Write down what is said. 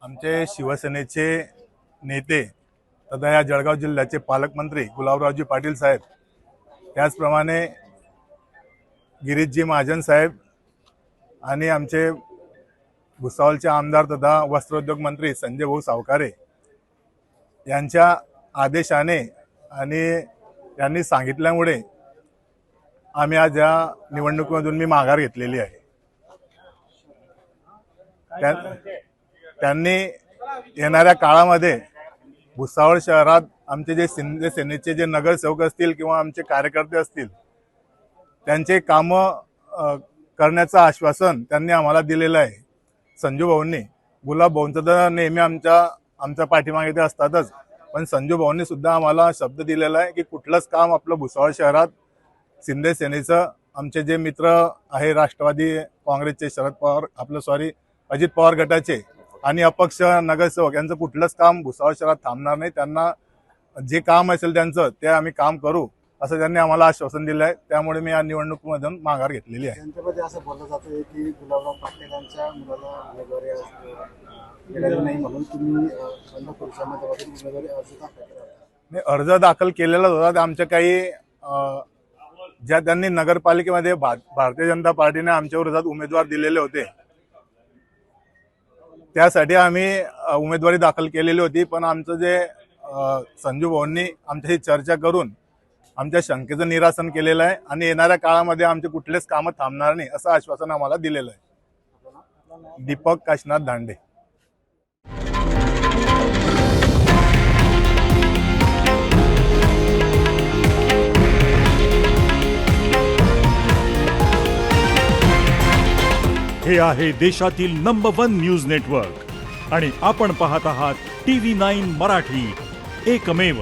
आमचे शिवसेनेचे नेते तथा या जळगाव जिल्ह्याचे पालकमंत्री गुलाबरावजी पाटील साहेब, त्याचप्रमाणे गिरीशजी महाजन साहेब आणि आमचे भुसावळचे आमदार तथा वस्त्रोद्योग मंत्री संजय भाऊ सावकारे यांच्या आदेशाने आणि त्यांनी सांगितल्यामुळे आम्ही आज या निवडणुकीमधून मी माघार घेतलेली आहे। त्यांनी येणाऱ्या काळामध्ये भुसावळ शहरात आमचे जे शिंदे सेनेचे जे नगरसेवक असतील किंवा आमचे कार्यकर्ते असतील त्यांचे कामं करण्याचं आश्वासन त्यांनी आम्हाला दिलेलं आहे। संजू भाऊंनी, गुलाब भाऊंचं तर नेहमी आमच्या पाठीमागे ते असतातच, पण संजू भाऊंनी सुद्धा आम्हाला शब्द दिलेला आहे की कुठलंच काम आपलं भुसावळ शहरात शिंदे सेनेचं, आमचे जे मित्र आहे राष्ट्रवादी काँग्रेसचे शरद पवार अजित पवार गटाचे आणि अपक्ष नगरसेवक यांचं कुठलंच काम भुसावळ शहरात थांबणार नाही। त्यांना जे काम असेल त्यांचं ते आम्ही काम करू असं त्यांनी आम्हाला आश्वासन दिलं आहे। त्यामुळे मी या निवडणुकीमधून माघार घेतलेली आहे। त्यांच्यामध्ये असं बोललं जातं की गुलाबराव पाटील यांच्या मुलाला उमेदवारी मिळाली नाही म्हणून तुम्ही बंद खुर्च्यामध्ये उमेदवारी अर्ज दाखल केला होता। मी अर्ज दाखल केलेला होता। आमच्या काही ज्या त्यांनी नगरपालिकेमध्ये भारतीय जनता पार्टीने आमच्या विरोधात उमेदवार दिलेले होते त्यासाठी आम्ही उमेदवारी दाखल केलेली होती, पण आमचं जे संजू भाऊंनी आमच्याशी चर्चा करून आमच्या शंकेचं निरासन केलेलं आहे आणि येणाऱ्या काळामध्ये आमचे कुठलेच कामं थांबणार नाही असं आश्वासन आम्हाला दिलेलं आहे। दीपक काशीनाथ धांडे। हे आहे देशातील नंबर 1 न्यूज नेटवर्क आणि आपण पाहत आहात TV9 मराठी, एकमेव।